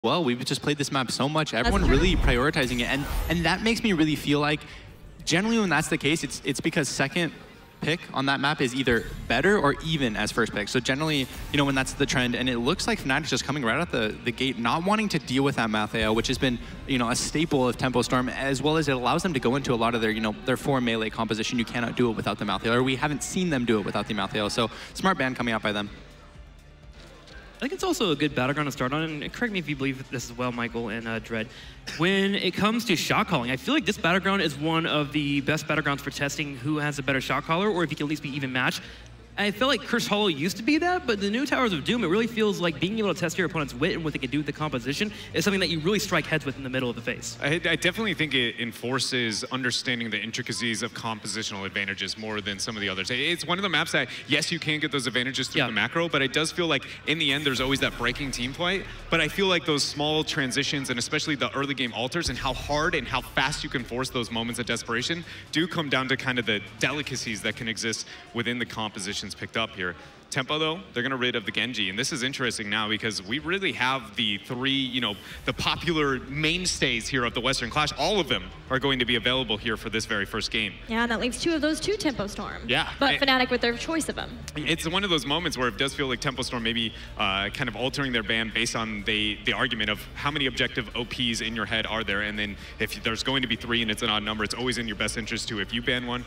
Well, we've just played this map so much. Everyone really prioritizing it, and that makes me really feel like, generally when that's the case, it's because second pick on that map is either better or even as first pick. So generally, you know, when that's the trend, and it looks like Fnatic's just coming right out the gate, not wanting to deal with that Malthael, which has been, you know, a staple of Tempo Storm, as well as it allows them to go into a lot of their, you know, their 4 melee composition. You cannot do it without the Malthael, or we haven't seen them do it without the Malthael. So smart ban coming out by them. I think it's also a good battleground to start on, and correct me if you believe this as well, Michael and Dread. When it comes to shot calling, I feel like this battleground is one of the best battlegrounds for testing who has a better shot caller, or if you can at least be even matched. I feel like Cursed Hollow used to be that, but the new Towers of Doom, it really feels like being able to test your opponent's wit and what they can do with the composition is something that you really strike heads with in the middle of the face. I definitely think it enforces understanding the intricacies of compositional advantages more than some of the others. It's one of the maps that, yes, you can get those advantages through the macro, but it does feel like in the end there's always that breaking team fight. But I feel like those small transitions, and especially the early game alters, and how hard and how fast you can force those moments of desperation do come down to kind of the delicacies that can exist within the compositions picked up here. Tempo, though, they're going to rid of the Genji, and this is interesting now because we really have the 3, you know, the popular mainstays here of the Western Clash. All of them are going to be available here for this very first game. Yeah, that leaves 2 of those 2 Tempo Storm. Yeah. But Fnatic with their choice of them. It's one of those moments where it does feel like Tempo Storm maybe kind of altering their ban based on the argument of how many objective OPs in your head are there, and then if there's going to be 3 and it's an odd number, it's always in your best interest to, if you ban one,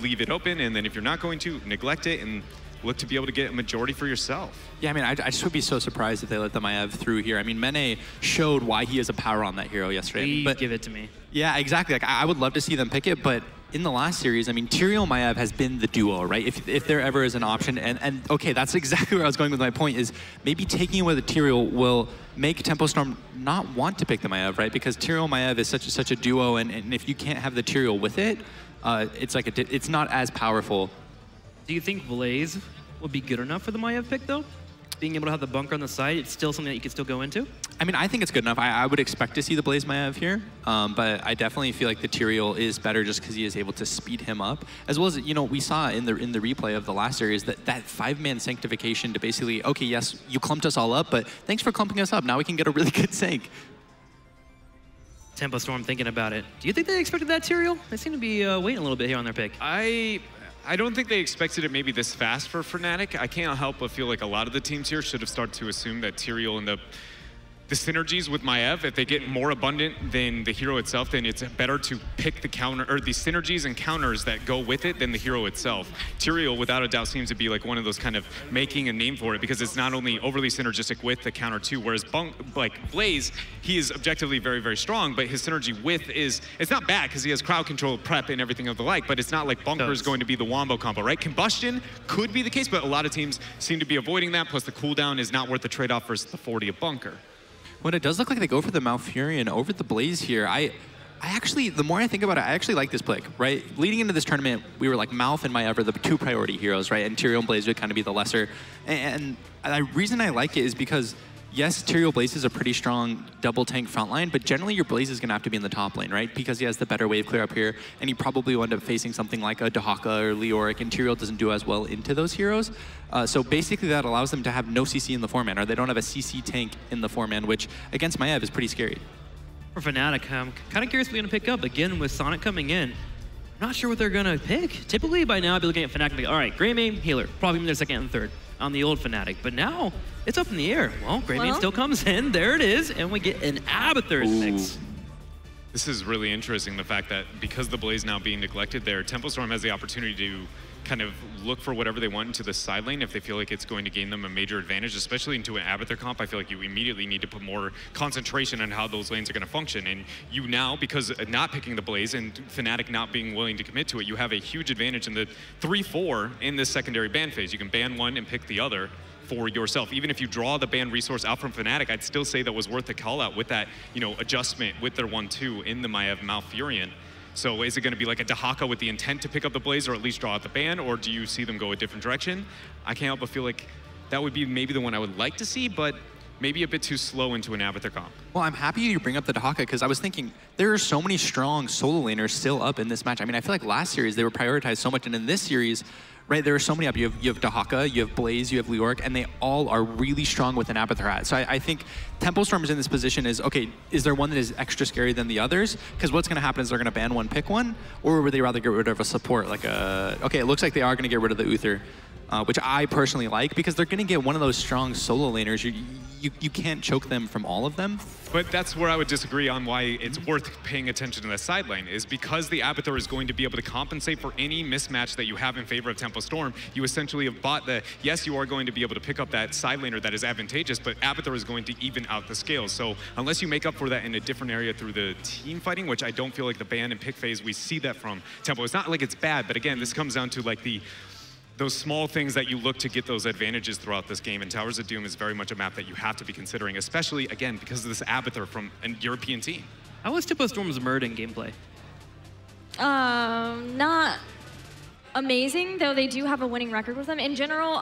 leave it open, and then if you're not going to, neglect it and look to be able to get a majority for yourself. Yeah, I mean, I just would be so surprised if they let the Maiev through here. I mean, Mene showed why he is a power on that hero yesterday. Please but give it to me. Yeah, exactly. Like, I would love to see them pick it, but in the last series, I mean, Tyrael Maiev has been the duo, right? If there ever is an option, and okay, that's exactly where I was going with my point, is maybe taking away the Tyrael will make Tempo Storm not want to pick the Maiev, right? Because Tyrael Maiev is such a duo, and if you can't have the Tyrael with it, it's like it's not as powerful. Do you think Blaze would be good enough for the Maiev pick, though? Being able to have the bunker on the side, it's still something that you can still go into? I mean, I think it's good enough. I would expect to see the Blaze Maiev here, but I definitely feel like the Tyrael is better just because he is able to speed him up. As well as, you know, we saw in the replay of the last series that 5-man sanctification to basically, okay, yes, you clumped us all up, but thanks for clumping us up. Now we can get a really good sank. Tempo Storm thinking about it. Do you think they expected that Tyrael? They seem to be waiting a little bit here on their pick. I don't think they expected it maybe this fast for Fnatic. I can't help but feel like a lot of the teams here should have started to assume that Tyrael and the synergies with Maiev, if they get more abundant than the hero itself, then it's better to pick the counter, or the synergies and counters that go with it than the hero itself. Tyrael, without a doubt, seems to be like one of those kind of making a name for it, because it's not only overly synergistic with the counter too, whereas Blaze, he is objectively very, very strong, but his synergy with it's not bad because he has crowd control, prep, and everything of the like, but it's not like Bunker is going to be the wombo combo, right? Combustion could be the case, but a lot of teams seem to be avoiding that, plus the cooldown is not worth the trade-off versus the 40 of Bunker. When it does look like they go for the Malfurion over the Blaze here, I actually, the more I think about it, I actually like this pick, right? Leading into this tournament, we were like Malf and Maiev are the 2 priority heroes, right? And Tyrael and Blaze would kind of be the lesser. And the reason I like it is because, yes, Tyrael Blaze is a pretty strong double tank frontline, but generally your Blaze is going to have to be in the top lane, right? Because he has the better wave clear up here, and he probably will end up facing something like a Dehaka or Leoric, and Tyrael doesn't do as well into those heroes. So basically that allows them to have no CC in the 4-man, or they don't have a CC tank in the 4-man, which against Maiev is pretty scary. For Fnatic, I'm kind of curious what they're going to pick up. Again, with Sonic coming in, I'm not sure what they're going to pick. Typically by now I'd be looking at Fnatic and be like, all right, Grey Mane, healer, probably in their second and third on the old Fnatic. But now it's up in the air. Well, Grey Mane still comes in, there it is, and we get an Abathur's mix. This is really interesting, the fact that because the Blaze now being neglected there, Tempo Storm has the opportunity to kind of look for whatever they want into the side lane if they feel like it's going to gain them a major advantage, especially into an Abathur comp. I feel like you immediately need to put more concentration on how those lanes are going to function. And you now, because not picking the Blaze and Fnatic not being willing to commit to it, you have a huge advantage in the 3-4 in this secondary ban phase. You can ban one and pick the other for yourself. Even if you draw the ban resource out from Fnatic, I'd still say that was worth the call out with that, you know, adjustment with their 1-2 in the Maiev Malfurion. So is it going to be like a Dehaka with the intent to pick up the Blaze or at least draw out the ban, or do you see them go a different direction? I can't help but feel like that would be maybe the one I would like to see, but maybe a bit too slow into an Abathur comp. Well, I'm happy you bring up the Dehaka because I was thinking there are so many strong solo laners still up in this match. I mean, I feel like last series they were prioritized so much, and in this series, right? There are so many up. You have Dahaka, you have Blaze, you have Leoric, and they all are really strong with an Abathur hat. So I think Tempo Storm is in this position is, okay, is there one that is extra scary than the others? Because what's going to happen is they're going to ban one, pick one, or would they rather get rid of a support? Like okay, it looks like they are going to get rid of the Uther, which I personally like, because they're going to get one of those strong solo laners. You can't choke them from all of them. But that's where I would disagree on why it's worth paying attention to the side lane, is because the Abathur is going to be able to compensate for any mismatch that you have in favor of Tempo Storm. You essentially have bought the, yes, you are going to be able to pick up that side laner that is advantageous, but Abathur is going to even out the scales. So unless you make up for that in a different area through the team fighting, which I don't feel like the ban and pick phase, we see that from Tempo. It's not like it's bad, but again, this comes down to like those small things that you look to get those advantages throughout this game, and Towers of Doom is very much a map that you have to be considering, especially, again, because of this Abathur from a European team. How was Tempo Storm's Murd in gameplay? Not amazing, though they do have a winning record with them. In general,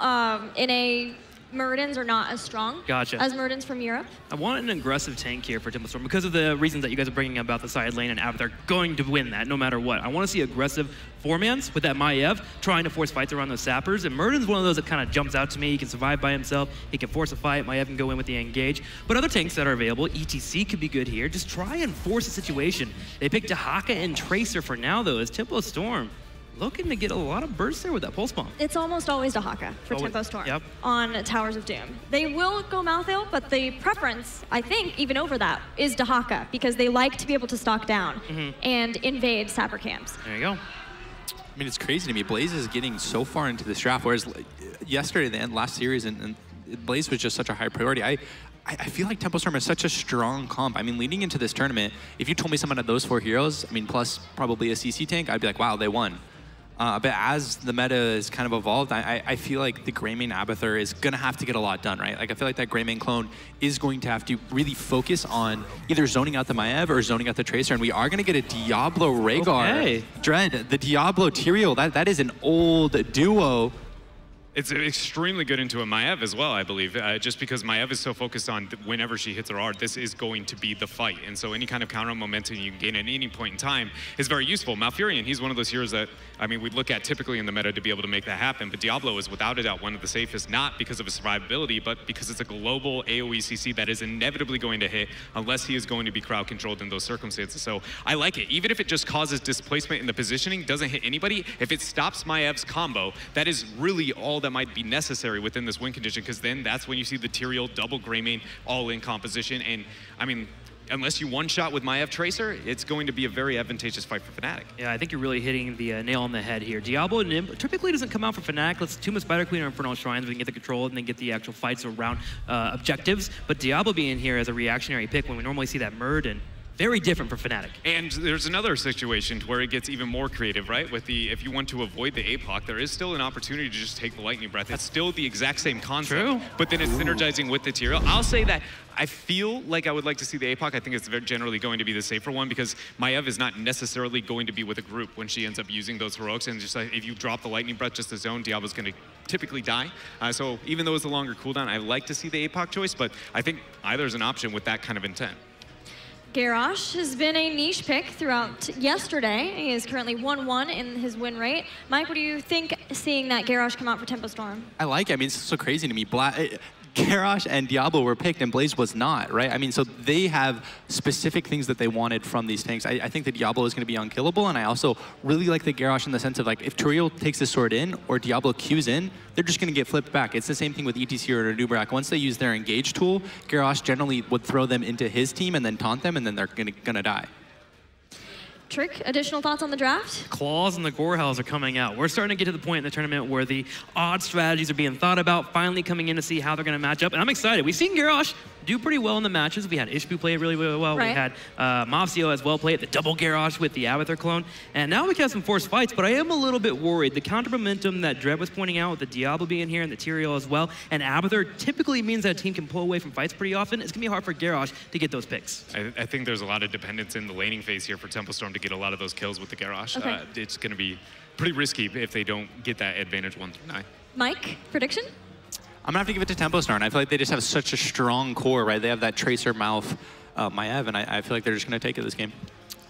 Muradins are not as strong as Muradins from Europe. I want an aggressive tank here for Tempo Storm because of the reasons that you guys are bringing about the side lane and Abathur going to win that no matter what. I want to see aggressive four-mans with that Maiev trying to force fights around those sappers, and Muradin's one of those that kind of jumps out to me. He can survive by himself, he can force a fight, Maiev can go in with the engage. But other tanks that are available, ETC could be good here. Just try and force a situation. They picked Dahaka and Tracer for now though, as Tempo Storm looking to get a lot of bursts there with that pulse bomb. It's almost always Dahaka for Tempo Storm on Towers of Doom. They will go Malthael, but the preference, I think, even over that, is Dahaka, because they like to be able to stalk down and invade sapper camps. There you go. I mean, it's crazy to me. Blaze is getting so far into this draft, whereas yesterday, the last series, and Blaze was just such a high priority. I feel like Tempo Storm is such a strong comp. I mean, leading into this tournament, if you told me someone had those 4 heroes, I mean, plus probably a CC tank, I'd be like, wow, they won. But as the meta is kind of evolved, I feel like the Greymane Abathur is going to have to get a lot done, right? Like, I feel like that Greymane clone is going to have to really focus on either zoning out the Maiev or zoning out the Tracer, and we are going to get a Diablo Rhaegar. Okay. Dread, the Diablo Tyrael, that is an old duo. It's extremely good into a Maiev as well, I believe, just because Maiev is so focused on whenever she hits her art, this is going to be the fight. And so any kind of counter momentum you can gain at any point in time is very useful. Malfurion, he's one of those heroes that, I mean, we look at typically in the meta to be able to make that happen, but Diablo is without a doubt one of the safest, not because of his survivability, but because it's a global AoE CC that is inevitably going to hit unless he is going to be crowd controlled in those circumstances. So I like it. Even if it just causes displacement in the positioning, doesn't hit anybody, if it stops Maiev's combo, that is really all that might be necessary within this win condition, because then that's when you see the Tyrael double Greymane all-in composition. And I mean, unless you one-shot with Maiev Tracer, it's going to be a very advantageous fight for Fnatic. Yeah, I think you're really hitting the nail on the head here. Diablo typically doesn't come out for Fnatic. Let's Tomb of Spider Queen or Infernal Shrines. We can get the control and then get the actual fights around objectives. But Diablo being here as a reactionary pick when we normally see that Murd, very different for Fnatic. And there's another situation where it gets even more creative, right? With the, if you want to avoid the APOC, there is still an opportunity to just take the Lightning Breath. It's still the exact same concept. True. But then it's synergizing with the Tyrael. I'll say that I feel like I would like to see the APOC. I think it's generally going to be the safer one, because Maiev is not necessarily going to be with a group when she ends up using those heroics. And just like, if you drop the Lightning Breath just to zone, Diablo's going to typically die. So even though it's a longer cooldown, I like to see the APOC choice, but I think either is an option with that kind of intent. Garrosh has been a niche pick throughout yesterday. He is currently 1-1 in his win rate. Mike, what do you think seeing that Garrosh come out for Tempo Storm? I like it. I mean, it's so crazy to me. Garrosh and Diablo were picked and Blaze was not, right? I mean, so they have specific things that they wanted from these tanks. I think that Diablo is going to be unkillable, and I also really like the Garrosh in the sense of, like, if Tyrael takes the sword in or Diablo Qs in, they're just going to get flipped back. It's the same thing with ETC or Nubrak. Once they use their engage tool, Garrosh generally would throw them into his team and then taunt them, and then they're going to die. Trick, additional thoughts on the draft? Claws and the Gorehounds are coming out. We're starting to get to the point in the tournament where the odd strategies are being thought about, finally coming in to see how they're going to match up. And I'm excited. We've seen Garrosh do pretty well in the matches. We had Ishbu play it really, really well. Right. We had Mavsio as well play it, the double Garrosh with the Abathur clone. And now we can have some forced fights, but I am a little bit worried. The counter momentum that Dread was pointing out with the Diablo being here and the Tyrael as well, and Abathur typically means that a team can pull away from fights pretty often. It's going to be hard for Garrosh to get those picks. I think there's a lot of dependence in the laning phase here for Tempo Storm to get a lot of those kills with the Garrosh. Okay. It's going to be pretty risky if they don't get that advantage 1 through 9. Mike, prediction? I'm gonna have to give it to Tempo Storm. I feel like they just have such a strong core, right? They have that Tracer mouth, Maiev, and I feel like they're just gonna take it this game.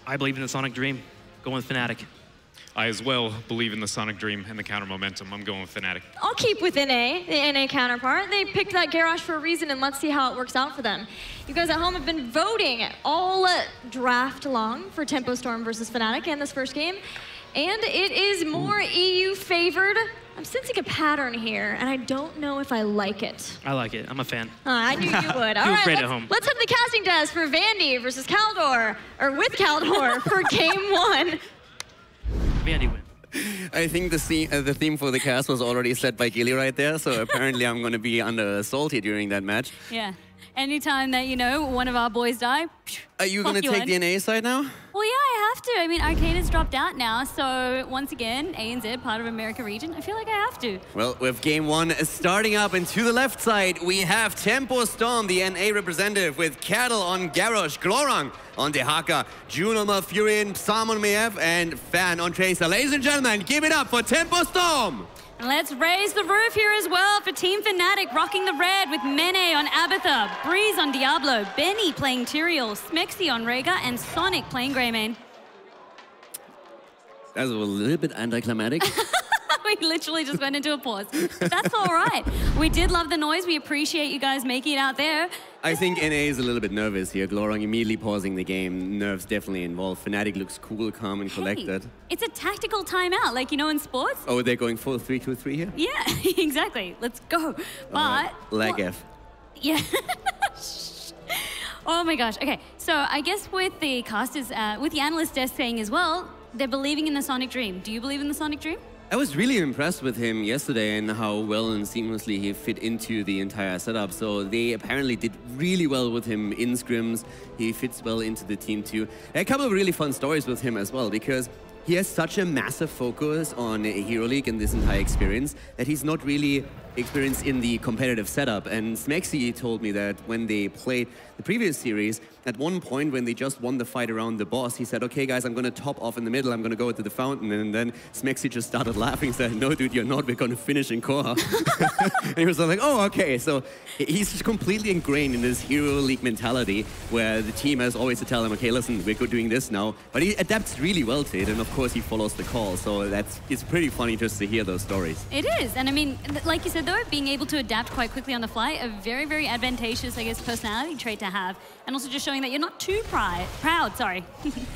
I believe in the Sonic Dream. Going with Fnatic. I as well believe in the Sonic Dream and the counter momentum. I'm going with Fnatic. I'll keep with NA, the NA counterpart. They picked that Garrosh for a reason, and let's see how it works out for them. You guys at home have been voting all draft long for Tempo Storm versus Fnatic in this first game, and it is more EU favored. I'm sensing a pattern here, and I don't know if I like it. I like it. I'm a fan. I knew you would. All right, let's head to the casting desk for Vandy versus Kaldor, or with Kaldor for game 1. Vandy win. I think the theme for the cast was already set by Gilly right there, so apparently I'm going to be under salty during that match. Yeah. Anytime that, you know, one of our boys die, are you going to take the NA side now? Well, yeah, I have to. I mean, Arcade has dropped out now, so once again, ANZ, part of America region, I feel like I have to. Well, with game 1 starting up, and to the left side, we have Tempo Storm, the NA representative, with Cattle on Garrosh, Glorang on Dehaka, June on Malfurion, Psalm on Maiev, and Fan on Tracer. Ladies and gentlemen, give it up for Tempo Storm! And let's raise the roof here as well for Team Fnatic, rocking the red with Mene on Abatha, Breeze on Diablo, Benny playing Tyrael, Smexy on Rhaegar, and Sonic playing Greymane. That was a little bit anticlimactic. We literally just went into a pause. But that's all right. We did love the noise. We appreciate you guys making it out there. I think NA is a little bit nervous here. Glorang immediately pausing the game. Nerves definitely involved. Fnatic looks cool, calm, and collected. It's a tactical timeout, like, you know, in sports. Oh, they're going full 3-2-3 here? Yeah, exactly. Let's go. But... Lag F. Yeah. Oh my gosh. Okay, so I guess with the casters, with the analyst desk saying as well, they're believing in the Sonic Dream. Do you believe in the Sonic Dream? I was really impressed with him yesterday and how well and seamlessly he fit into the entire setup. So they apparently did really well with him in scrims. He fits well into the team too. A couple of really fun stories with him as well, because he has such a massive focus on Hero League and this entire experience that he's not really experienced in the competitive setup. And Smexy told me that when they played the previous series, at one point when they just won the fight around the boss, he said, okay guys, I'm going to top off in the middle, I'm going to go to the fountain. And then Smexy just started laughing, said, no dude, you're not, we're going to finish in core. And he was like, oh, okay. So he's just completely ingrained in this Hero League mentality where the team has always to tell him, okay, listen, we're doing this now. But he adapts really well to it, and of course he follows the call. So it's pretty funny just to hear those stories. It is. And I mean, like you said though, being able to adapt quite quickly on the fly, a very, very advantageous, I guess, personality trait to have. And also just showing that you're not too proud, sorry.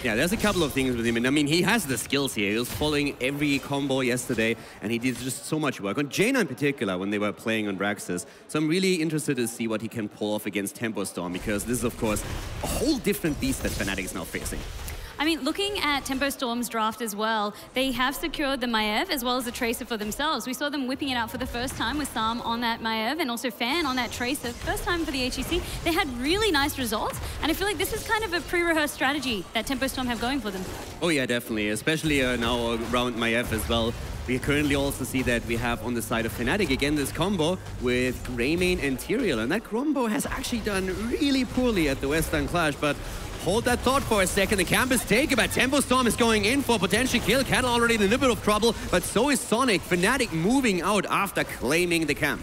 Yeah, there's a couple of things with him. And I mean, he has the skills here. He was following every combo yesterday, and he did just so much work. On Jaina in particular, when they were playing on Braxis. So I'm really interested to see what he can pull off against Tempo Storm, because this is, of course, a whole different beast that Fnatic is now facing. I mean, looking at Tempo Storm's draft as well, they have secured the Maiev as well as the Tracer for themselves. We saw them whipping it out for the first time with Sam on that Maiev and also Fan on that Tracer. First time for the HGC. They had really nice results, and I feel like this is kind of a pre-rehearsed strategy that Tempo Storm have going for them. Oh yeah, definitely, especially now around Maiev as well. We currently also see that we have on the side of Fnatic again this combo with Greymane and Tyrael, and that combo has actually done really poorly at the Western Clash, but hold that thought for a second. The camp is taken, but Tempo Storm is going in for a potential kill. Cattle already in a little bit of trouble, but so is Sonic. Fnatic moving out after claiming the camp.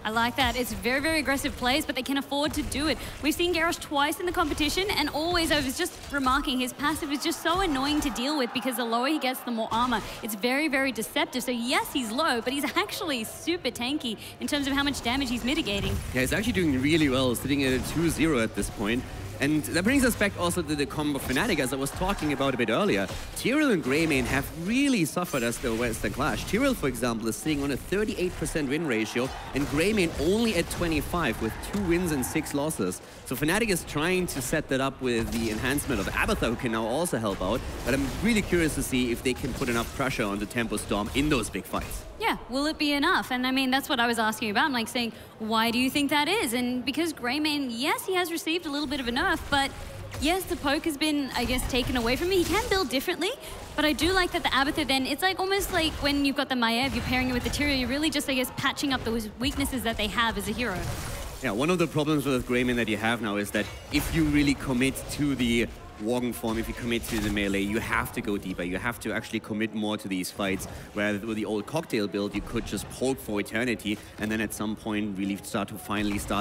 I like that. It's very, very aggressive plays, but they can afford to do it. We've seen Garrosh twice in the competition, and always, I was just remarking, his passive is just so annoying to deal with because the lower he gets, the more armor. It's very, very deceptive. So yes, he's low, but he's actually super tanky in terms of how much damage he's mitigating. Yeah, he's actually doing really well, sitting at a 2-0 at this point. And that brings us back also to the combo Fnatic, as I was talking about a bit earlier. Tyrael and Greymane have really suffered as the Western Clash. Tyrael, for example, is sitting on a 38% win ratio, and Greymane only at 25 with 2 wins and 6 losses. So Fnatic is trying to set that up with the enhancement of Abatha, who can now also help out. But I'm really curious to see if they can put enough pressure on the Tempo Storm in those big fights. Yeah, will it be enough? And I mean, that's what I was asking about. I'm like saying, why do you think that is? And because Greymane, yes, he has received a little bit of a nerf, but yes, the poke has been, I guess, taken away from me. He can build differently, but I do like that the Abatha then, it's like almost like when you've got the Maiev, you're pairing it with the Tyrael, you're really just, I guess, patching up those weaknesses that they have as a hero. Yeah, one of the problems with Greymane that you have now is that if you really commit to the Worgen form, if you commit to the melee, you have to go deeper. You have to actually commit more to these fights, where with the old cocktail build, you could just poke for eternity, and then at some point really start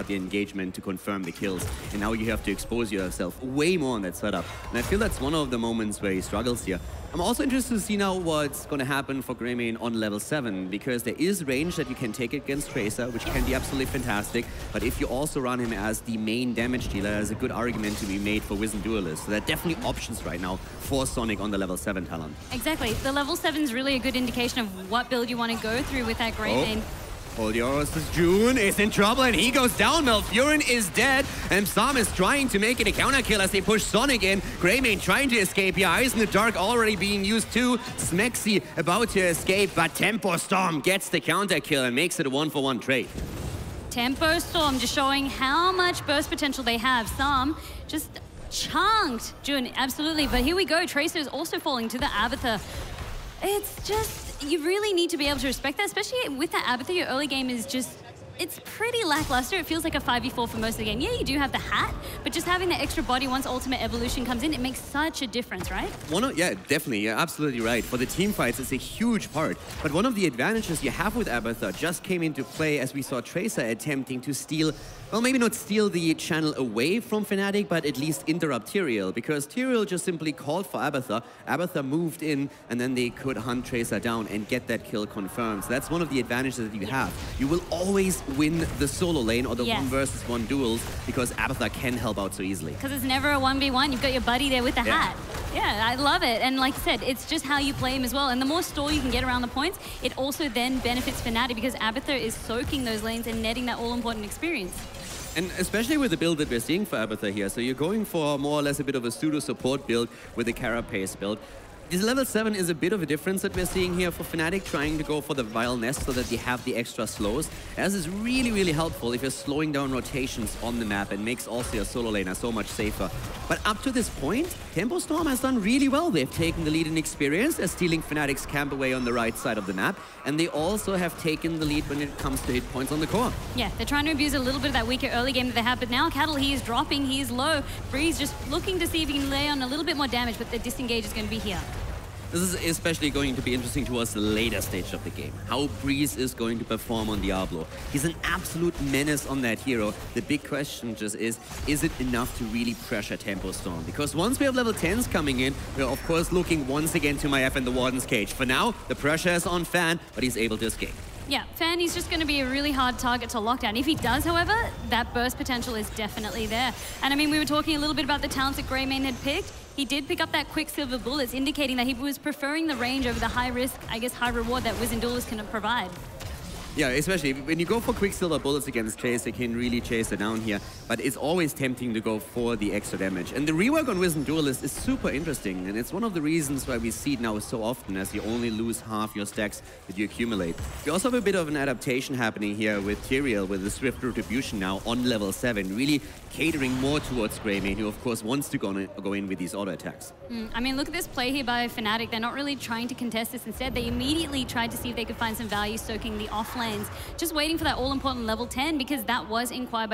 the engagement to confirm the kills. And now you have to expose yourself way more on that setup. And I feel that's one of the moments where he struggles here. I'm also interested to see now what's going to happen for Greymane on level 7, because there is range that you can take against Tracer, which can be absolutely fantastic. But if you also run him as the main damage dealer, there's a good argument to be made for Wizened Duelist. So there are definitely options right now for Sonic on the level 7 talent. Exactly. The level 7 is really a good indication of what build you want to go through with that Greymane. Olioros' June is in trouble and he goes down. Malfurion is dead and Psalm is trying to make it a counter kill as they push Sonic in. Greymane trying to escape here. Eyes in the Dark already being used too. Smexy about to escape, but Tempo Storm gets the counter kill and makes it a 1-for-1 trade. Tempo Storm just showing how much burst potential they have. Psalm just chunked June, absolutely. But here we go. Tracer is also falling to the Abathur. It's just, you really need to be able to respect that, especially with that Abathur. Your early game is just, it's pretty lackluster. It feels like a 5v4 for most of the game. Yeah, you do have the hat, but just having the extra body once Ultimate Evolution comes in, it makes such a difference, right? Yeah, definitely. You're absolutely right. For the team fights, it's a huge part. But one of the advantages you have with Abathur just came into play as we saw Tracer attempting to steal, well, maybe not steal the channel away from Fnatic, but at least interrupt Tyrael, because Tyrael just simply called for Abathur. Abathur moved in, and then they could hunt Tracer down and get that kill confirmed. So that's one of the advantages that you have. You will always win the solo lane or the 1v1 duels, because Abathur can help out so easily. Because it's never a 1v1. You've got your buddy there with the hat. Yeah, I love it. And like I said, it's just how you play him as well. And the more stall you can get around the points, it also then benefits Fnatic, because Abathur is soaking those lanes and netting that all-important experience. And especially with the build that we're seeing for Abathur here, so you're going for more or less a bit of a pseudo-support build with the Carapace build. This level 7 is a bit of a difference that we're seeing here for Fnatic, trying to go for the Vile Nest so that they have the extra slows. As is really, really helpful if you're slowing down rotations on the map and makes also your solo laner so much safer. But up to this point, Tempo Storm has done really well. They've taken the lead in experience. They're stealing Fnatic's camp away on the right side of the map. And they also have taken the lead when it comes to hit points on the core. Yeah, they're trying to abuse a little bit of that weaker early game that they have. But now Cattle, he is dropping, he is low. Breeze just looking to see if he can lay on a little bit more damage, but the disengage is going to be here. This is especially going to be interesting towards the later stage of the game. How Breeze is going to perform on Diablo. He's an absolute menace on that hero. The big question just is it enough to really pressure Tempo Storm? Because once we have level 10s coming in, we're of course looking once again to Maiev and the Warden's Cage. For now, the pressure is on Fan, but he's able to escape. Yeah, Fan, he's just going to be a really hard target to lock down. If he does, however, that burst potential is definitely there. And I mean, we were talking a little bit about the talents that Greymane had picked. He did pick up that Quicksilver Bullets, indicating that he was preferring the range over the high risk, I guess, high reward that Wizened Duelist can provide. Yeah, especially when you go for Quicksilver Bullets against Chase, they can really chase it down here. But it's always tempting to go for the extra damage. And the rework on Wizened Duelist is super interesting. And it's one of the reasons why we see it now so often, as you only lose half your stacks that you accumulate. We also have a bit of an adaptation happening here with Tyrael, with the Swift Retribution now on level 7, really catering more towards Greymane, who of course wants to go in with these auto attacks. I mean, look at this play here by Fnatic. They're not really trying to contest this. Instead, they immediately tried to see if they could find some value soaking the off lanes, just waiting for that all-important level 10, because that was acquired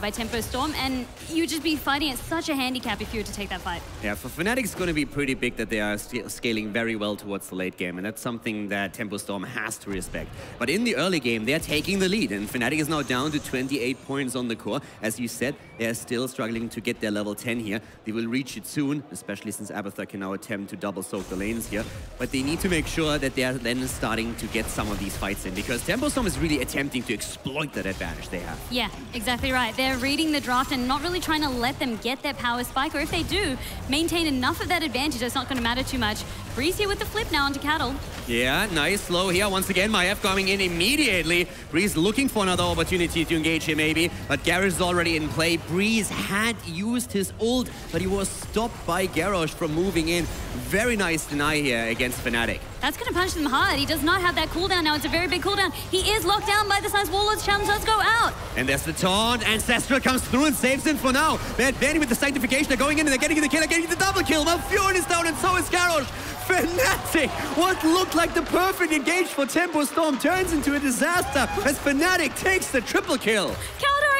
by Tempo Storm, and you'd just be fighting at such a handicap if you were to take that fight. Yeah, for Fnatic, it's going to be pretty big that they are scaling very well towards the late game, and that's something that Tempo Storm has to respect. But in the early game, they're taking the lead, and Fnatic is now down to 28 points on the core. As you said, they're still struggling to get their level 10 here. They will reach it soon, especially since Abathur can now attempt to double soak the lanes here. But they need to make sure that they are then starting to get some of these fights in, because Tempo Storm is really attempting to exploit that advantage they have. Yeah, exactly right. They're reading the draft and not really trying to let them get their power spike, or if they do, maintain enough of that advantage, it's not going to matter too much. Breeze here with the flip now onto Cattle. Yeah, nice slow here. Once again, Maiev coming in immediately. Breeze looking for another opportunity to engage here maybe, but Garrosh is already in play. Breeze had used his ult, but he was stopped by Garrosh from moving in. Very nice deny here against Fnatic. That's going to punch them hard. He does not have that cooldown now. It's a very big cooldown. He is locked down by the Sun's Warlord's challenge. Let's go out. And there's the taunt. Ancestral comes through and saves him for now. Bad Banny with the Sanctification. They're going in and they're getting the kill. They're getting the double kill. Malfurion is down and so is Garrosh. Fnatic, what looked like the perfect engage for Tempo Storm turns into a disaster as Fnatic takes the triple kill.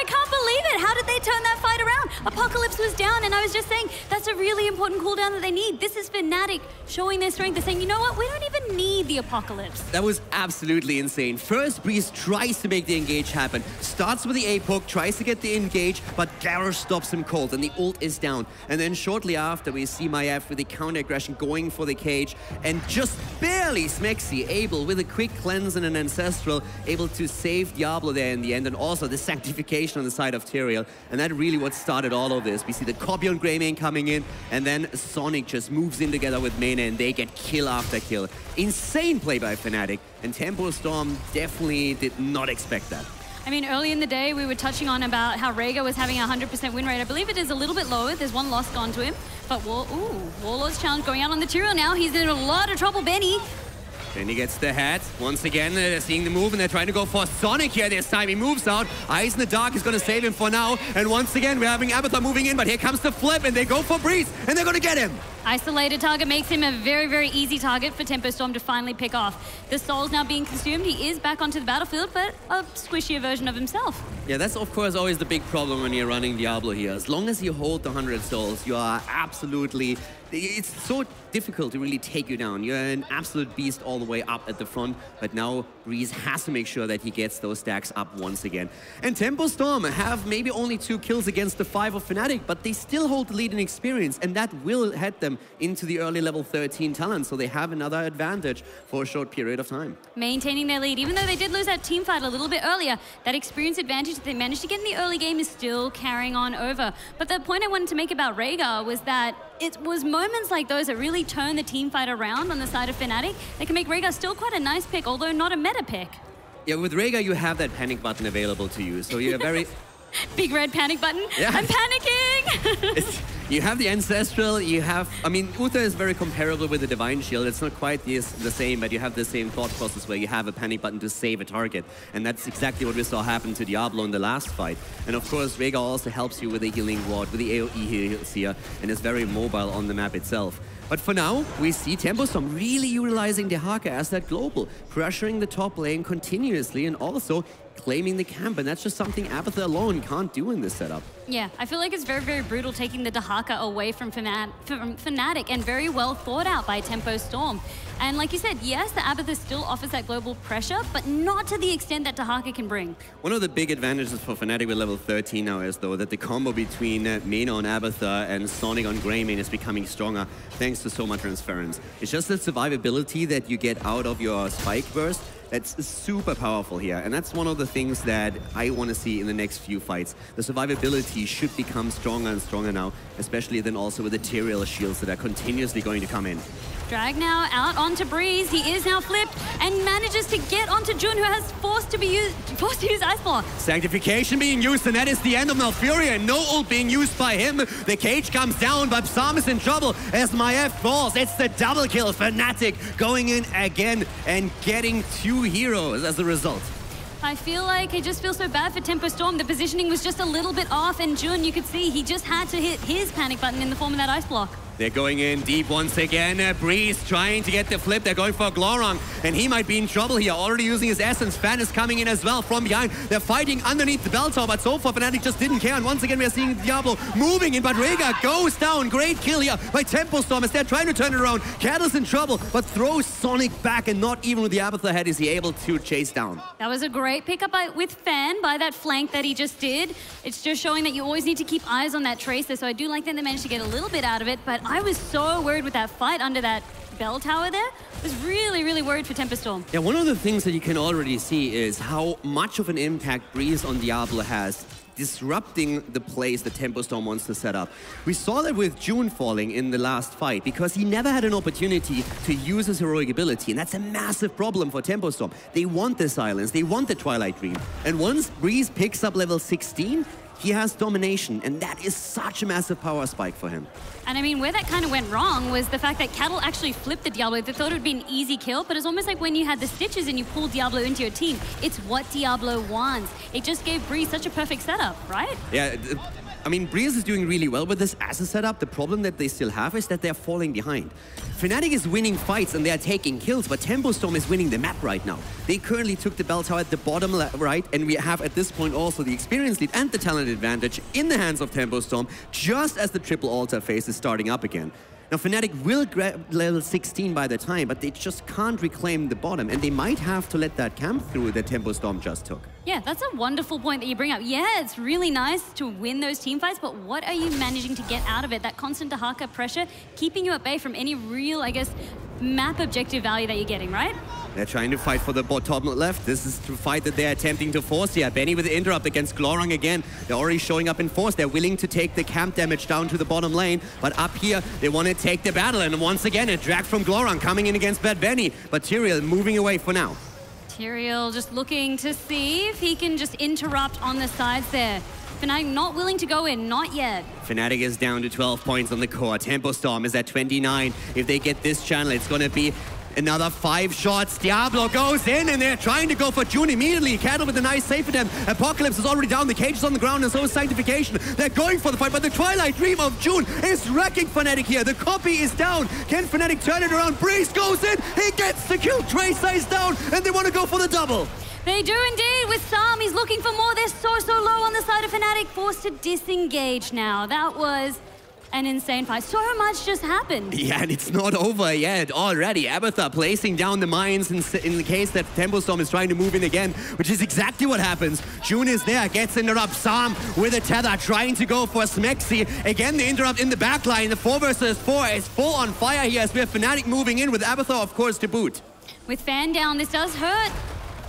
I can't believe it. How did they turn that fight around? Apocalypse was down, and I was just saying that's a really important cooldown that they need. This is Fnatic showing their strength. They're saying, you know what, we don't even need the Apocalypse. That was absolutely insane. First, Breeze tries to make the engage happen. Starts with the A poke, tries to get the engage, but Garrosh stops him cold, and the ult is down. And then shortly after, we see Maiev with the counter aggression going for the cage, and just barely Smexy able, with a quick cleanse and an Ancestral, able to save Diablo there in the end, and also the sanctification on the side of Tyrael. And that really what started all of this. We see the copy on Greymane coming in, and then Sonic just moves in together with Mena, and they get kill after kill. Insane play by Fnatic, and Tempo Storm definitely did not expect that. I mean, early in the day, we were touching on about how Rhaegar was having a 100% win rate. I believe it is a little bit lower. There's one loss gone to him. But Warlord's challenge going out on the Tyrael now. He's in a lot of trouble, Benny. Then he gets the hat. Once again, they're seeing the move, and they're trying to go for Sonic here this time. He moves out. Eyes in the Dark is going to save him for now. And once again, we're having Abathur moving in, but here comes the flip, and they go for Breeze, and they're going to get him. Isolated target makes him a very, very easy target for Tempo Storm to finally pick off. The soul's now being consumed. He is back onto the battlefield, but a squishier version of himself. Yeah, that's of course always the big problem when you're running Diablo here. As long as you hold the 100 souls, you are absolutely... It's so difficult to really take you down. You're an absolute beast all the way up at the front, but now Breeze has to make sure that he gets those stacks up once again. And Tempo Storm have maybe only 2 kills against the 5 of Fnatic, but they still hold the lead in experience, and that will head them into the early level 13 talent, so they have another advantage for a short period of time. Maintaining their lead, even though they did lose that team fight a little bit earlier, that experience advantage that they managed to get in the early game is still carrying on over. But the point I wanted to make about Rhaegar was that it was moments like those that really turn the team fight around on the side of Fnatic. They can make Rhaegar still quite a nice pick, although not a meta pick. Yeah, with Rhaegar you have that panic button available to you, so you're very... Big red panic button. Yeah. I'm panicking! You have the Ancestral, you have... I mean, Uther is very comparable with the Divine Shield. It's not quite the same, but you have the same thought process where you have a panic button to save a target. And that's exactly what we saw happen to Diablo in the last fight. And of course, Rhaegar also helps you with the healing ward, with the AoE heals here, and is very mobile on the map itself. But for now, we see Tempo Storm really utilizing Dehaka as that global, pressuring the top lane continuously and also claiming the camp, and that's just something Abathur alone can't do in this setup. Yeah, I feel like it's very, very brutal taking the Dehaka away from Fnatic, and very well thought out by Tempo Storm. And like you said, yes, the Abathur still offers that global pressure, but not to the extent that Dehaka can bring. One of the big advantages for Fnatic with level 13 now is, though, that the combo between Mena on Abathur and Sonic on Greymane is becoming stronger thanks to so much transference. It's just the survivability that you get out of your spike burst that's super powerful here, and that's one of the things that I want to see in the next few fights. The survivability should become stronger and stronger now, especially then also with the Tyrael shields that are continuously going to come in. Drag now out onto Breeze. He is now flipped and manages to get onto Jun, who has forced to use Ice Block. Sanctification being used, and that is the end of Malfuria, and no ult being used by him. The cage comes down, but Psalm is in trouble as Maiev falls. It's the double kill. Fnatic going in again and getting 2 heroes as a result. I just feel so bad for Tempo Storm. The positioning was just a little bit off, and Jun, you could see he just had to hit his panic button in the form of that Ice Block. They're going in deep once again. Breeze trying to get the flip. They're going for Glorong, and he might be in trouble here. Already using his essence. Fan is coming in as well from behind. They're fighting underneath the bell tower, but so far Fnatic just didn't care. And once again, we're seeing Diablo moving in, but Rhaegar goes down. Great kill here by Tempo Storm as they're trying to turn it around. Cattle's in trouble, but throws Sonic back, and not even with the Abathur head is he able to chase down. That was a great pickup with Fan by that flank that he just did. It's just showing that you always need to keep eyes on that Tracer, so I do like that they managed to get a little bit out of it, but I was so worried with that fight under that bell tower there. I was really, really worried for Tempo Storm. Yeah, one of the things that you can already see is how much of an impact Breeze on Diablo has, disrupting the plays that Tempo Storm wants to set up. We saw that with June falling in the last fight because he never had an opportunity to use his heroic ability, and that's a massive problem for Tempo Storm. They want the silence, they want the Twilight Dream, and once Breeze picks up level 16, he has domination, and that is such a massive power spike for him. And I mean, where that kind of went wrong was the fact that Cattle actually flipped the Diablo. They thought it would be an easy kill, but it's almost like when you had the Stitches and you pulled Diablo into your team. It's what Diablo wants. It just gave Breeze such a perfect setup, right? Yeah, I mean, Breeze is doing really well with this as a setup. The problem that they still have is that they're falling behind. Fnatic is winning fights and they're taking kills, but Tempo Storm is winning the map right now. They currently took the bell tower at the bottom right, and we have at this point also the experience lead and the talent advantage in the hands of Tempo Storm, just as the triple altar phase is starting up again. Now, Fnatic will grab level 16 by the time, but they just can't reclaim the bottom, and they might have to let that camp through that Tempo Storm just took. Yeah, that's a wonderful point that you bring up. Yeah, it's really nice to win those team fights, but what are you managing to get out of it? That constant Dahaka pressure, keeping you at bay from any real, I guess, map objective value that you're getting, right? They're trying to fight for the bottom left. This is the fight that they're attempting to force here. Benny with the interrupt against Glorang again. They're already showing up in force. They're willing to take the camp damage down to the bottom lane. But up here, they want to take the battle. And once again, a drag from Glorang coming in against Bad Benny. But Tyrael moving away for now. Tyrael just looking to see if he can just interrupt on the sides there. Fnatic not willing to go in, not yet. Fnatic is down to 12 points on the core. Tempo Storm is at 29. If they get this channel, it's going to be another 5 shots. Diablo goes in, and they're trying to go for June immediately. Cattle with a nice save attempt. Apocalypse is already down. The cage is on the ground, and so is Sanctification. They're going for the fight, but the Twilight Dream of June is wrecking Fnatic here. The copy is down. Can Fnatic turn it around? Breeze goes in. He gets the kill. Tracer is down, and they want to go for the double. They do indeed with Sam. He's looking for more. They're so low on the side of Fnatic. Forced to disengage now. That was an insane fight. So much just happened. Yeah, and it's not over yet already. Abathur placing down the mines in the case that Tempo Storm is trying to move in again, which is exactly what happens. June is there, gets interrupt. Sam with a tether, trying to go for Smexy. Again, the interrupt in the backline. The 4 versus 4 is full on fire here as we have Fnatic moving in with Abathur, of course, to boot. With Fan down, this does hurt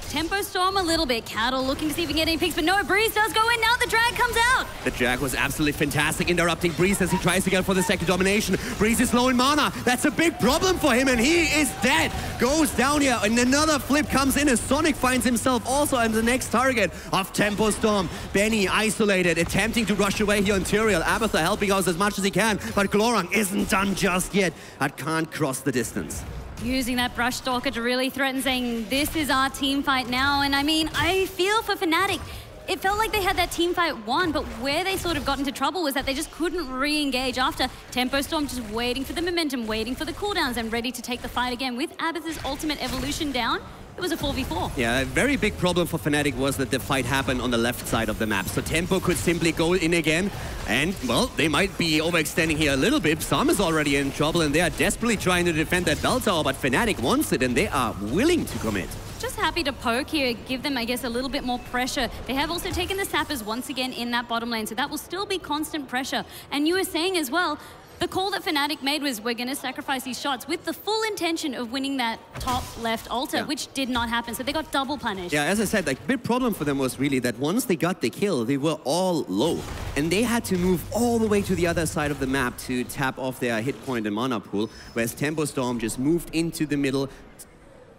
Tempo Storm a little bit. Cattle looking to see if we can get any picks, but no, Breeze does go in. Now the drag comes out. The drag was absolutely fantastic, interrupting Breeze as he tries to get for the second domination. Breeze is low in mana. That's a big problem for him, and he is dead. Goes down here, and another flip comes in as Sonic finds himself also on the next target of Tempo Storm. Benny isolated, attempting to rush away here on Tyrael. Abathur helping out as much as he can, but Glorang isn't done just yet. That can't cross the distance. Using that Brush Stalker to really threaten, saying, this is our team fight now. And I mean, I feel for Fnatic. It felt like they had that team fight won, but where they sort of got into trouble was that they just couldn't re-engage after. Tempo Storm just waiting for the momentum, waiting for the cooldowns, and ready to take the fight again. With Abathur's ultimate evolution down, it was a 4v4. Yeah, a very big problem for Fnatic was that the fight happened on the left side of the map. So Tempo could simply go in again. And, well, they might be overextending here a little bit. Sam is already in trouble, and they are desperately trying to defend that bell tower. But Fnatic wants it, and they are willing to commit. Just happy to poke here, give them, I guess, a little bit more pressure. They have also taken the sappers once again in that bottom lane, so that will still be constant pressure. And you were saying as well, the call that Fnatic made was, we're going to sacrifice these shots with the full intention of winning that top left altar, which did not happen. So they got double punished. Yeah, as I said, like, the big problem for them was really that once they got the kill, they were all low. And they had to move all the way to the other side of the map to tap off their hit point and mana pool, whereas Tempo Storm just moved into the middle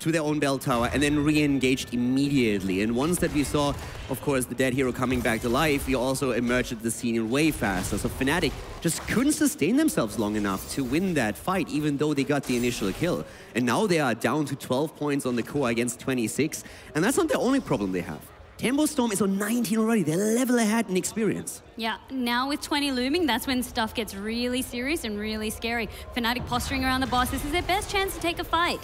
to their own bell tower and then re-engaged immediately. And once that we saw, of course, the dead hero coming back to life, we also emerged at the scene way faster. So Fnatic just couldn't sustain themselves long enough to win that fight, even though they got the initial kill. And now they are down to 12 points on the core against 26. And that's not the only problem they have. Tempo Storm is on 19 already. They're level ahead in experience. Yeah, now with 20 looming, that's when stuff gets really serious and really scary. Fnatic posturing around the boss. This is their best chance to take a fight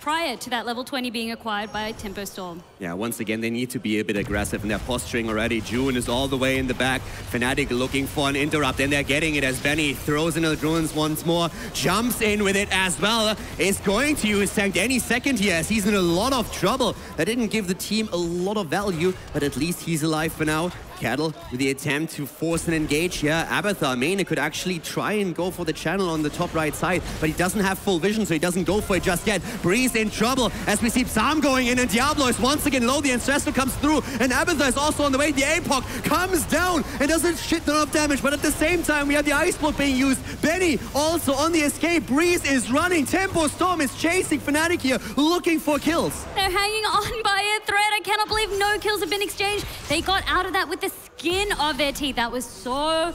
prior to that level 20 being acquired by Tempo Storm. Yeah, once again, they need to be a bit aggressive in their posturing already. June is all the way in the back. Fnatic looking for an interrupt, and they're getting it as Benny throws in Ruins once more. Jumps in with it as well. Is going to use Sanct any second here as he's in a lot of trouble. That didn't give the team a lot of value, but at least he's alive for now. Cattle with the attempt to force an engage here. Abathur, Main could actually try and go for the channel on the top right side, but he doesn't have full vision, so he doesn't go for it just yet. Breeze in trouble as we see Sam going in, and Diablo is once again low. The Ancestral comes through, and Abathur is also on the way. The APOC comes down and does a shit ton of damage, but at the same time, we have the Ice Block being used. Benny also on the escape. Breeze is running. Tempo Storm is chasing Fnatic here, looking for kills. They're hanging on by a thread. I cannot believe no kills have been exchanged. They got out of that with the skin of their teeth. That was so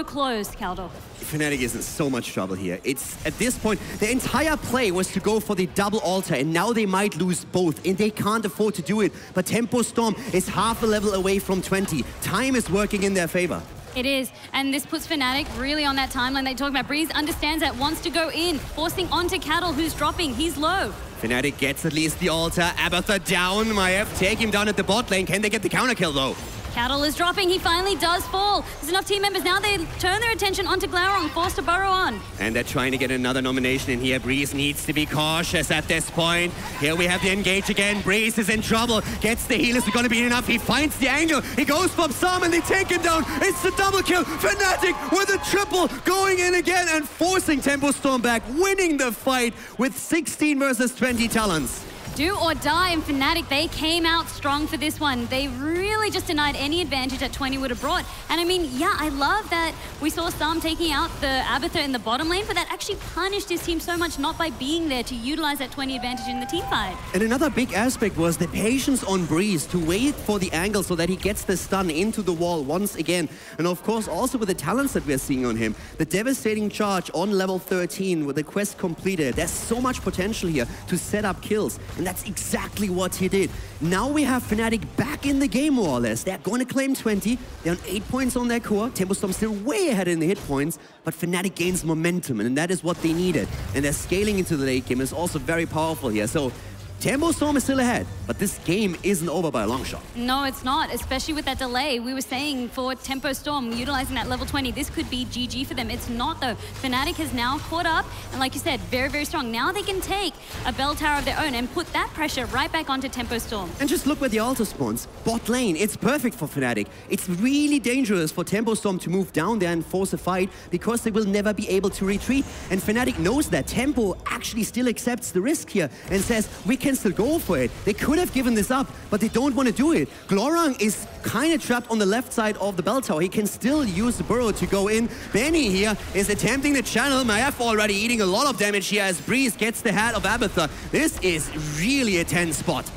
close, Caldo. Fnatic is in so much trouble here. It's, at this point, the entire play was to go for the double altar, and now they might lose both, and they can't afford to do it. But Tempo Storm is half a level away from 20. Time is working in their favor. It is, and this puts Fnatic really on that timeline they talk about. Breeze understands that, wants to go in, forcing onto Cattle, who's dropping, he's low. Fnatic gets at least the altar. Abathur down. Maiev take him down at the bot lane. Can they get the counter kill though? Cattle is dropping, he finally does fall. There's enough team members now, they turn their attention onto Glaurung, forced to burrow on. And they're trying to get another nomination in here. Breeze needs to be cautious at this point. Here we have the engage again. Breeze is in trouble. Gets the heal. Is it going to be enough? He finds the angle. He goes for some and they take him down. It's the double kill. Fnatic with a triple going in again and forcing Tempo Storm back, winning the fight with 16 versus 20 talents. Do or die, and Fnatic, they came out strong for this one. They really just denied any advantage that 20 would have brought. And I mean, yeah, I love that we saw Sam taking out the Abathur in the bottom lane, but that actually punished his team so much not by being there to utilize that 20 advantage in the team fight. And another big aspect was the patience on Breeze to wait for the angle so that he gets the stun into the wall once again. And of course, also with the talents that we're seeing on him, the devastating charge on level 13 with the quest completed. There's so much potential here to set up kills. And that's exactly what he did. Now we have Fnatic back in the game, more or less. They're going to claim 20. They're on 8 points on their core. Tempo Storm still way ahead in the hit points, but Fnatic gains momentum, and that is what they needed. And they're scaling into the late game. It's also very powerful here. So Tempo Storm is still ahead, but this game isn't over by a long shot. No, it's not, especially with that delay. We were saying for Tempo Storm, utilizing that level 20, this could be GG for them. It's not, though. Fnatic has now caught up, and like you said, very, very strong. Now they can take a bell tower of their own and put that pressure right back onto Tempo Storm. And just look where the altar spawns. Bot lane, it's perfect for Fnatic. It's really dangerous for Tempo Storm to move down there and force a fight because they will never be able to retreat. And Fnatic knows that. Tempo actually still accepts the risk here and says, we can still go for it. They could have given this up, but they don't want to do it. Glaurung is kind of trapped on the left side of the bell tower. He can still use the burrow to go in. Benny here is attempting the channel. Maiev already eating a lot of damage here as Breeze gets the head of Abathur. This is really a tense spot.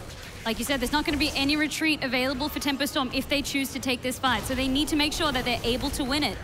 Like you said, there's not going to be any retreat available for Tempo Storm if they choose to take this fight. So they need to make sure that they're able to win it.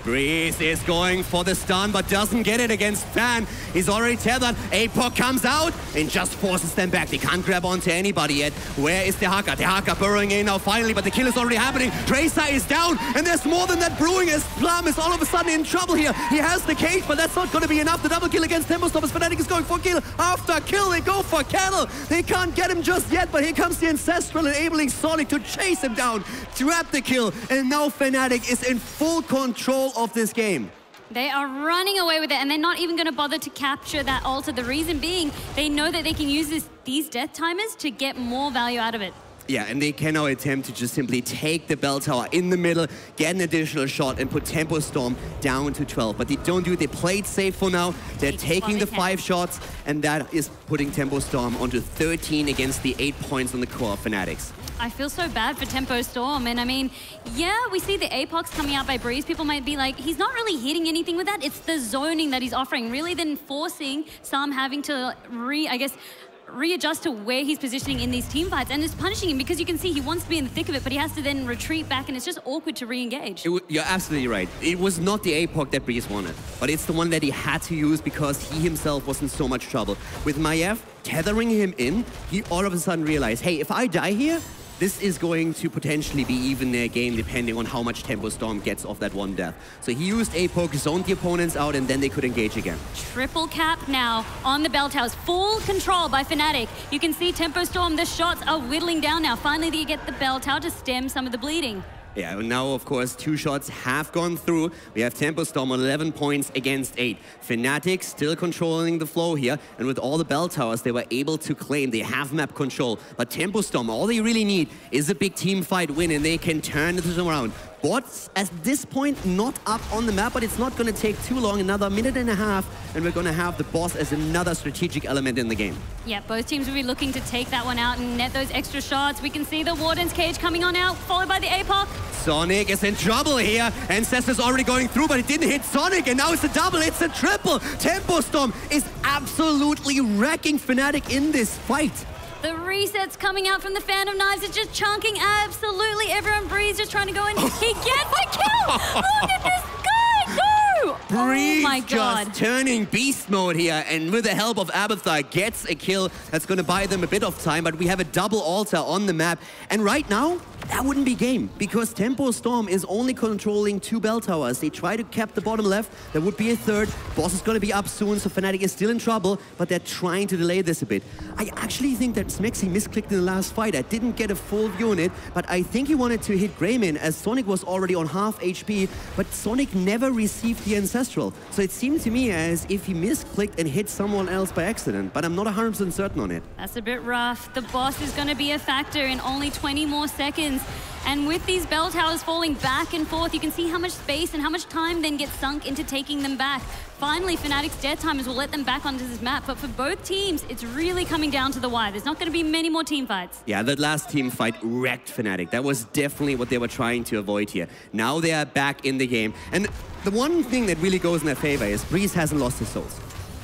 Breeze is going for the stun, but doesn't get it against Fan. He's already tethered. Apoc comes out and just forces them back. They can't grab onto anybody yet. Where is the Haka? The Haka burrowing in now finally, but the kill is already happening. Tracer is down, and there's more than that brewing as Plum is all of a sudden in trouble here. He has the cage, but that's not going to be enough. The double kill against Tempo Storm as Fnatic is going for kill after kill. They go for Cattle. They can't get him just yet, but here comes the Ancestral enabling Sonic to chase him down, trap the kill, and now Fnatic is in full control of this game. They are running away with it, and they're not even going to bother to capture that altar. The reason being, they know that they can use these death timers to get more value out of it. Yeah, and they can now attempt to just simply take the bell tower in the middle, get an additional shot, and put Tempo Storm down to 12. But they don't do it. They played safe for now. They're taking the 5 shots, and that is putting Tempo Storm onto 13 against the 8 points on the core of Fanatics. I feel so bad for Tempo Storm, and I mean, yeah, we see the Apox coming out by Breeze. People might be like, he's not really hitting anything with that. It's the zoning that he's offering, really then forcing Sam having to readjust to where he's positioning in these team fights, and it's punishing him because you can see he wants to be in the thick of it, but he has to then retreat back, and it's just awkward to re-engage. You're absolutely right. It was not the APOC that Breeze wanted, but it's the one that he had to use because he himself was in so much trouble. With Maiev tethering him in, he all of a sudden realized, hey, if I die here, this is going to potentially be even a game depending on how much Tempo Storm gets off that one death. So he used APOC, zoned the opponents out, and then they could engage again. Triple cap now on the bell towers. Full control by Fnatic. You can see Tempo Storm, the shots are whittling down now. Finally, they get the bell tower to stem some of the bleeding. Yeah, now, of course, 2 shots have gone through. We have Tempo Storm on 11 points against 8. Fnatic still controlling the flow here, and with all the bell towers, they were able to claim they have map control. But Tempo Storm, all they really need is a big team fight win, and they can turn this around. Bots, at this point, not up on the map, but it's not going to take too long, another minute and a half, and we're going to have the boss as another strategic element in the game. Yeah, both teams will be looking to take that one out and net those extra shots. We can see the Warden's cage coming on out, followed by the APOC. Sonic is in trouble here. Ancestor's already going through, but it didn't hit Sonic, and now it's a double, it's a triple. Tempo Storm is absolutely wrecking Fnatic in this fight. The resets coming out from the Fan of Knives is just chunking absolutely everyone. Breeze just trying to go in. He gets the kill! Look at this guy go! Breeze oh my God. just turning beast mode here, and with the help of Abathur gets a kill that's going to buy them a bit of time, but we have a double altar on the map. And right now, that wouldn't be game, because Tempo Storm is only controlling 2 bell towers. They try to cap the bottom left, there would be a third. Boss is gonna be up soon, so Fnatic is still in trouble, but they're trying to delay this a bit. I actually think that Smexy misclicked in the last fight. I didn't get a full view on it, but I think he wanted to hit Greyman as Sonic was already on half HP, but Sonic never received the Ancestral. So it seemed to me as if he misclicked and hit someone else by accident, but I'm not 100% certain on it. That's a bit rough. The boss is gonna be a factor in only 20 more seconds. And with these bell towers falling back and forth, you can see how much space and how much time then gets sunk into taking them back. Finally, Fnatic's death timers will let them back onto this map, but for both teams, it's really coming down to the wire. There's not going to be many more team fights. Yeah, that last team fight wrecked Fnatic. That was definitely what they were trying to avoid here. Now they are back in the game. And the one thing that really goes in their favor is Breeze hasn't lost his souls.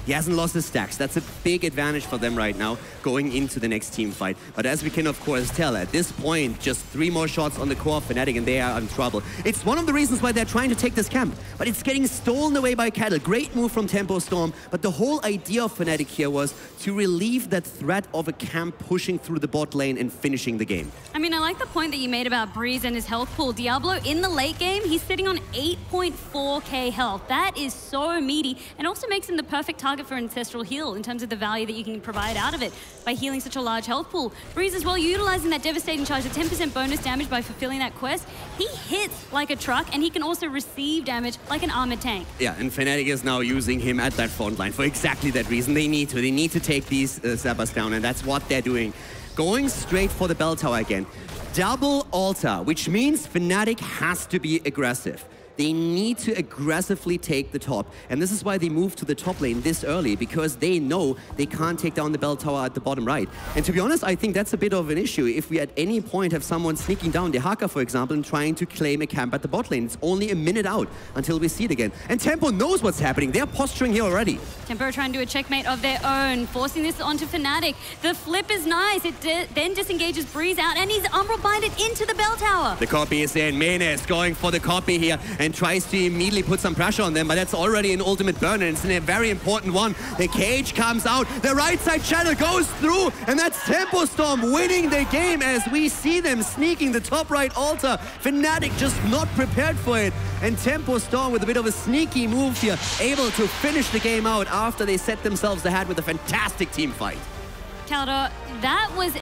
He hasn't lost his stacks. That's a big advantage for them right now going into the next team fight. But as we can of course tell, at this point, just 3 more shots on the core of Fnatic and they are in trouble. It's one of the reasons why they're trying to take this camp. But it's getting stolen away by Cattle. Great move from Tempo Storm. But the whole idea of Fnatic here was to relieve that threat of a camp pushing through the bot lane and finishing the game. I mean, I like the point that you made about Breeze and his health pool. Diablo in the late game, he's sitting on 8.4k health. That is so meaty and also makes him the perfect target for Ancestral Heal in terms of the value that you can provide out of it by healing such a large health pool. Breeze as well, utilizing that devastating charge, the 10% bonus damage by fulfilling that quest. He hits like a truck and he can also receive damage like an armored tank. Yeah, and Fnatic is now using him at that front line for exactly that reason. They need to take these Zappers down, and that's what they're doing. Going straight for the bell tower again. Double altar, which means Fnatic has to be aggressive. They need to aggressively take the top. And this is why they move to the top lane this early, because they know they can't take down the bell tower at the bottom right. And to be honest, I think that's a bit of an issue. If we at any point have someone sneaking down Dehaka, for example, and trying to claim a camp at the bot lane, it's only a minute out until we see it again. And Tempo knows what's happening. They're posturing here already. Tempo trying to do a checkmate of their own, forcing this onto Fnatic. The flip is nice. It then disengages Breeze out, and he's Umbral binded into the bell tower. The copy is in. Menes going for the copy here and tries to immediately put some pressure on them, but that's already an ultimate burn, and it's a very important one. The cage comes out, the right side channel goes through, and that's Tempo Storm winning the game as we see them sneaking the top right altar. Fnatic just not prepared for it, and Tempo Storm with a bit of a sneaky move here, able to finish the game out after they set themselves ahead with a fantastic team fight. Caldor, that was